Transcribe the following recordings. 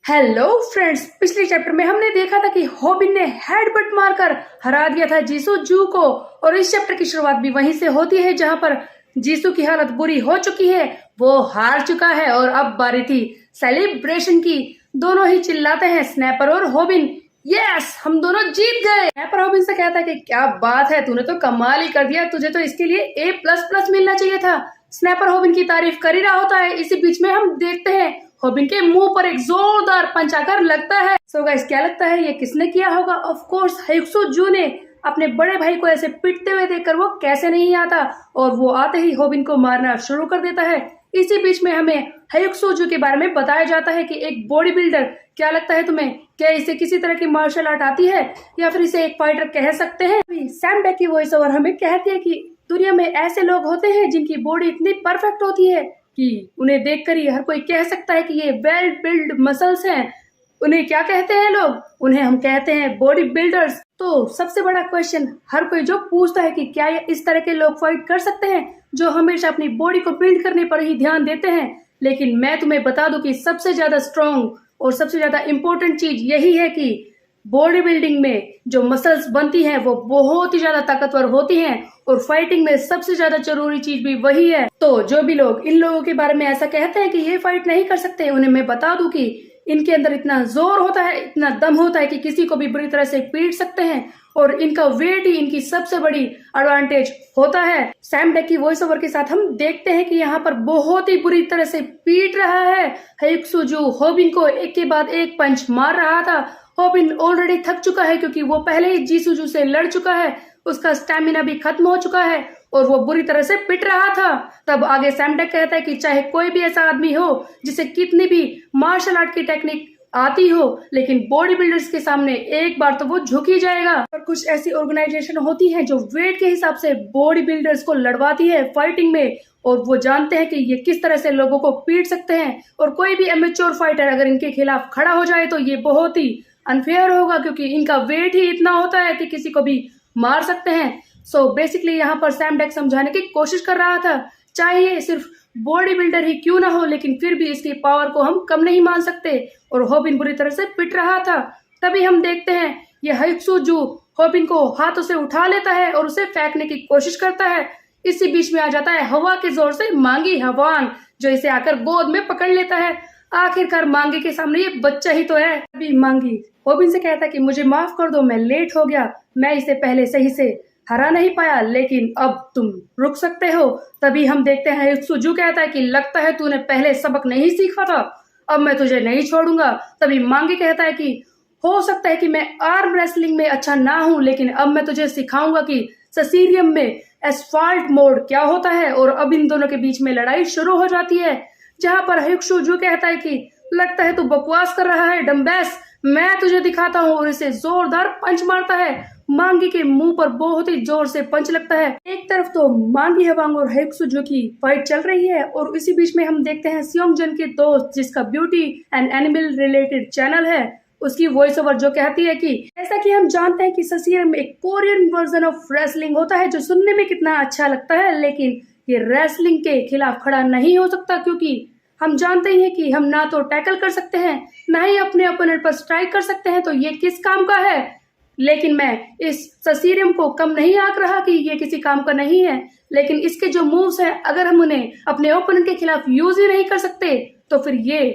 Hello friends, पिछले chapter में हमने देखा था कि होबिन ने हेडबट मारकर हरा दिया था जीसू जू को। और इस चैप्टर की शुरुआत भी वहीं से होती है जहां पर जीसू की हालत बुरी हो चुकी है, वो हार चुका है और अब बारी थी सेलिब्रेशन की। दोनों ही चिल्लाते हैं, स्नैपर और होबिन, यस हम दोनों जीत गए। स्नैपर होबिन से कहता है कि क्या बात है, तूने तो कमाल ही कर दिया, तुझे तो इसके लिए A++ मिलना चाहिए था। स्नैपर होबिन की तारीफ कर ही रहा होता है, इसी बीच में हम देखते हैं होबिन के मुंह पर एक जोरदार पंच आकर लगता है। सो गाइस, क्या लगता है ये किसने किया होगा? ऑफ कोर्स हायुक्सो जू ने। अपने बड़े भाई को ऐसे पिटते हुए देखकर वो कैसे नहीं आता, और वो आते ही होबिन को मारना शुरू कर देता है। इसी बीच में हमें हायुक्सो जू के बारे में बताया जाता है कि एक बॉडी बिल्डर। क्या लगता है तुम्हें, क्या इसे किसी तरह की मार्शल आर्ट आती है या फिर इसे एक फाइटर कह सकते हैं? सैम बेक की वॉइस ओवर हमें कहती है कि दुनिया में ऐसे लोग होते हैं जिनकी बॉडी इतनी परफेक्ट होती है कि उन्हें देखकर ही हर कोई कह सकता है कि ये वेल बिल्ड मसल्स हैं। उन्हें क्या कहते हैं लोग? उन्हें हम कहते हैं बॉडी बिल्डर्स। तो सबसे बड़ा क्वेश्चन हर कोई जो पूछता है कि क्या ये इस तरह के लोग फाइट कर सकते हैं जो हमेशा अपनी बॉडी को बिल्ड करने पर ही ध्यान देते हैं। लेकिन मैं तुम्हें बता दूं कि सबसे ज्यादा स्ट्रॉन्ग और सबसे ज्यादा इम्पोर्टेंट चीज यही है कि बॉडी बिल्डिंग में जो मसल्स बनती हैं वो बहुत ही ज्यादा ताकतवर होती हैं, और फाइटिंग में सबसे ज्यादा जरूरी चीज भी वही है। तो जो भी लोग इन लोगों के बारे में ऐसा कहते हैं कि ये फाइट नहीं कर सकते, उन्हें मैं बता दूं कि इनके अंदर इतना जोर होता है, इतना दम होता है कि किसी को भी बुरी तरह से पीट सकते हैं, और इनका वेट ही इनकी सबसे बड़ी एडवांटेज होता है। सैम बेक की वॉइस ओवर के साथ हम देखते हैं कि यहाँ पर बहुत ही बुरी तरह से पीट रहा है हायुक्सो जू। होबिन को एक के बाद एक पंच मार रहा था। होबिन ऑलरेडी थक चुका है क्योंकि वो पहले ही जीसू जू से लड़ चुका है, उसका स्टैमिना भी खत्म हो चुका है और वो बुरी तरह से पिट रहा था। तब आगे सैम बेक कहता है कि चाहे कोई भी ऐसा आदमी हो जिसे कितनी भी मार्शल आर्ट की टेक्निक आती हो, लेकिन बॉडी बिल्डर्स के सामने एक बार तो वो झुक ही जाएगा। और कुछ ऐसी ऑर्गेनाइजेशन होती है जो वेट के हिसाब से बॉडी बिल्डर्स को लड़वाती है फाइटिंग में, और वो जानते हैं कि ये किस तरह से लोगों को पीट सकते हैं। और कोई भी एमेच्योर फाइटर अगर इनके खिलाफ खड़ा हो जाए तो ये बहुत ही अनफेयर होगा, क्योंकि इनका वेट ही इतना होता है कि किसी को भी मार सकते हैं। सो बेसिकली यहाँ पर सैम बेक समझाने की कोशिश कर रहा था, चाहे ये सिर्फ बॉडी बिल्डर ही क्यों ना हो, लेकिन फिर भी इसकी पावर को हम कम नहीं मान सकते। और होबिन बुरी तरह से पिट रहा था। तभी हम देखते हैं ये हायुक्सो जू होबिन को हाथों से उठा लेता है और उसे फेंकने की कोशिश करता है। इसी बीच में आ जाता है हवा के जोर से मांगी हवांग, जो इसे आकर गोद में पकड़ लेता है। आखिरकार मांगी के सामने ये बच्चा ही तो है। अभी मांगी होबिन से कहता है कि मुझे माफ कर दो, मैं लेट हो गया, मैं इसे पहले सही से हरा नहीं पाया, लेकिन अब तुम रुक सकते हो। तभी हम देखते हैं हायुक्सो जू कहता है कि लगता है तूने पहले सबक नहीं सीखा था, अब मैं तुझे नहीं छोड़ूंगा। तभी मांगी कहता है कि हो सकता है कि मैं आर्म रेसलिंग में अच्छा ना हूं, लेकिन अब मैं तुझे सिखाऊंगा कि ससीरियम में एस्फाल्ट मोड क्या होता है। और अब इन दोनों के बीच में लड़ाई शुरू हो जाती है, जहां पर हायुक्सो जू कहता है कि लगता है तू बकवास कर रहा है डम्बैस, मैं तुझे दिखाता हूँ, और इसे जोरदार पंच मारता है। मांगी के मुंह पर बहुत ही जोर से पंच लगता है। एक तरफ तो मांगी हवांग और हायुक्सो जू की फाइट चल रही है, और इसी बीच में हम देखते हैं सियोंग जन के दोस्त, जिसका beauty and animal related channel है, उसकी वॉइस ओवर जो कहती है कि जैसा कि हम जानते हैं कि ससीरियम एक कोरियन वर्जन ऑफ रेसलिंग होता है जो सुनने में कितना अच्छा लगता है, लेकिन ये रेसलिंग के खिलाफ खड़ा नहीं हो सकता, क्योंकि हम जानते ही हैं कि हम ना तो टैकल कर सकते हैं ना ही अपने ओपोनेंट पर स्ट्राइक कर सकते हैं, तो ये किस काम का है। लेकिन मैं इस ससीरियम को कम नहीं आंक रहा कि ये किसी काम का नहीं है, लेकिन इसके जो मूव्स हैं अगर हम उन्हें अपने ओपोनेंट के खिलाफ यूज ही नहीं कर सकते तो फिर ये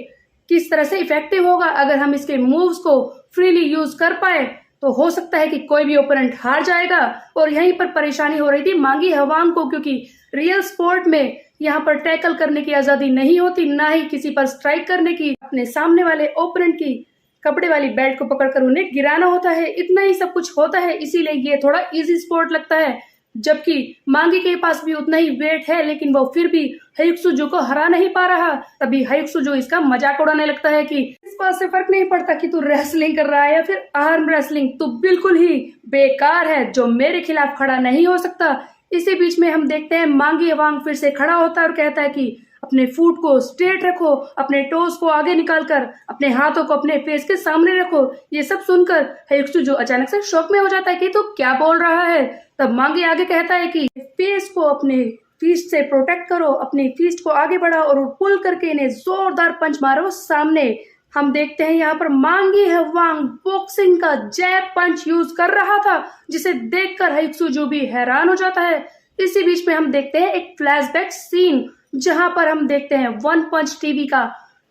किस तरह से इफेक्टिव होगा। अगर हम इसके मूव्स को फ्रीली यूज कर पाए तो हो सकता है कि कोई भी ओपोनेंट हार जाएगा। और यहीं पर परेशानी हो रही थी मांगी हवांग को, क्योंकि रियल स्पोर्ट में यहाँ पर टैकल करने की आजादी नहीं होती, ना ही किसी पर स्ट्राइक करने की। अपने सामने वाले ओपोनेंट की कपड़े वाली बेल्ट को पकड़कर उन्हें गिराना होता है, इतना ही सब कुछ होता है, इसीलिए ये थोड़ा इजी स्पोर्ट लगता है। जबकि मांगी के पास भी उतना ही वेट है, लेकिन वो फिर भी हायुक्सो जू को हरा नहीं पा रहा। तभी हायुक्सो जू इसका मजाक उड़ाने लगता है कि इस बात से फर्क नहीं पड़ता कि तू रेसलिंग कर रहा है या फिर आर्म रेसलिंग, तू बिल्कुल ही बेकार है जो मेरे खिलाफ खड़ा नहीं हो सकता। इसी बीच में हम देखते हैं मांगी हवांग फिर से खड़ा होता है और कहता है कि अपने फुट को स्ट्रेट रखो, अपने टोस को आगे निकालकर अपने हाथों को अपने फेस के सामने रखो। ये सब सुनकर हायुक्सो जू अचानक से शॉक में हो जाता है कि तू क्या बोल रहा है। तब मांगी आगे कहता है कि फेस को अपने फीस्ट से प्रोटेक्ट करो, अपनी फीस्ट को आगे बढ़ाओ और पुल करके इन्हें जोरदार पंच मारो सामने। हम देखते हैं यहाँ पर मांगी हवांग बॉक्सिंग का जैब पंच यूज कर रहा था, जिसे देखकर हाइक्सू जो भी हैरान हो जाता है। इसी बीच में हम देखते हैं एक फ्लैशबैक सीन, जहां पर हम देखते हैं वन पंच टीवी का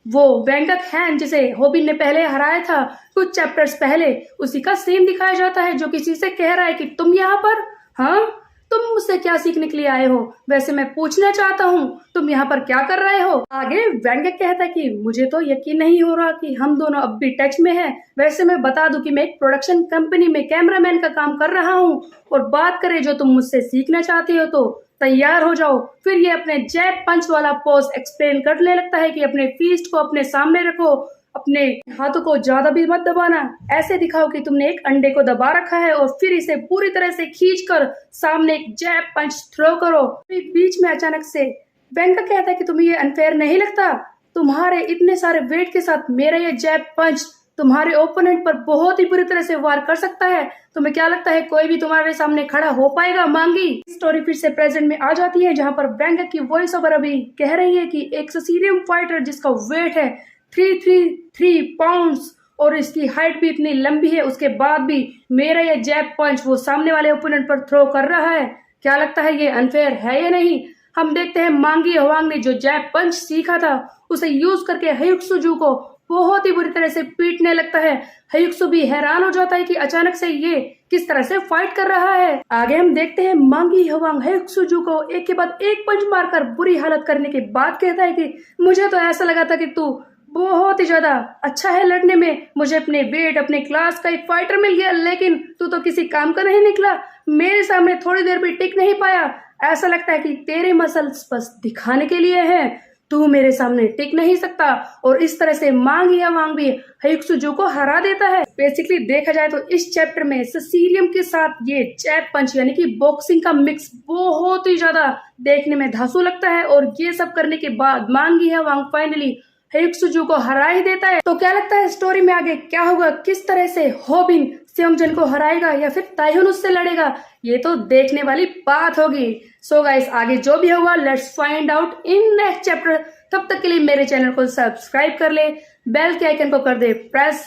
वो वेंगक हैन जिसे होबिन ने पहले हराया था कुछ चैप्टर्स पहले, उसी का सीन दिखाया जाता है, जो किसी से कह रहा है कि तुम यहाँ पर, हाँ तुम मुझसे क्या सीखने के लिए आए हो? वैसे मैं पूछना चाहता हूँ तुम यहाँ पर क्या कर रहे हो? आगे वेंगक कहता है कि मुझे तो यकीन नहीं हो रहा कि हम दोनों अब भी टच में हैं। वैसे मैं बता दूं कि मैं एक प्रोडक्शन कंपनी में कैमरामैन का काम कर रहा हूँ, और बात करें जो तुम मुझसे सीखना चाहते हो तो तैयार हो जाओ। फिर ये अपने जैब पंच वाला पोज एक्सप्लेन करने लगता है कि अपने फीस्ट को अपने सामने रखो, अपने हाथों को ज्यादा भी मत दबाना, ऐसे दिखाओ कि तुमने एक अंडे को दबा रखा है और फिर इसे पूरी तरह से खींचकर सामने एक जैब पंच थ्रो करो। फिर बीच में अचानक से वेंकट कहता है कि तुम्हें ये अनफेयर नहीं लगता? तुम्हारे इतने सारे वेट के साथ मेरा ये जैब पंच तुम्हारे ओपोनेंट पर बहुत ही बुरी तरह से वार कर सकता है। तुम्हें क्या लगता है कोई भी तुम्हारे सामने खड़ा हो पाएगा? मांगी स्टोरी फिर से प्रेजेंट में आ जाती है, जहाँ पर वेंकट की वॉइस ओवर अभी कह रही है कि एक ससीरियम फाइटर जिसका वेट है 333 पाउंड्स और इसकी हाइट भी इतनी लंबी है, उसके बाद भी मेरा ये जैब पंच वो सामने वाले ओपोनेंट पर थ्रो कर रहा है। क्या लगता है ये अनफेयर है या नहीं? हम देखते हैं मांगी हवांग ने जो जैब पंच सीखा था उसे यूज करके हायुक्सू जू को बहुत ही बुरी तरह से पीटने लगता है। हायुक्सू भी हैरान हो जाता है कि अचानक से ये किस तरह से फाइट कर रहा है। आगे हम देखते हैं मांगी हवांग हायुक्सू जू को एक के बाद एक पंच मारकर बुरी हालत करने के बाद कहता है कि मुझे तो ऐसा लगा था कि तू बहुत ही ज्यादा अच्छा है लड़ने में, मुझे अपने वेट अपने क्लास का एक फाइटर मिल गया, लेकिन तू तो किसी काम का नहीं निकला, मेरे सामने थोड़ी देर भी टिक नहीं पाया। ऐसा लगता है कि तेरे मसल्स बस दिखाने के लिए हैं, तू मेरे सामने टिक नहीं सकता। और इस तरह से मांगी हवांग भी हायुक्सू जू को हरा देता है। बेसिकली देखा जाए तो इस चैप्टर में ससीरियम के साथ ये जैब पंच यानी कि बॉक्सिंग का मिक्स बहुत ही ज्यादा देखने में धांसू लगता है, और ये सब करने के बाद मांगी हवांग फाइनली हायुक्सू जू को हरा ही देता है। तो क्या लगता है स्टोरी में आगे क्या होगा? किस तरह से होबिन सेयोंगजन को हराएगा या फिर ताइहुन उससे लड़ेगा? ये तो देखने वाली बात होगी। सो गाइस, आगे जो भी होगा let's find out in next chapter. तब तक के लिए मेरे चैनल को सब्सक्राइब कर ले, बेल के आइकन को कर दे प्रेस।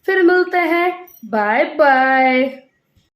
फिर मिलते हैं, बाय बाय।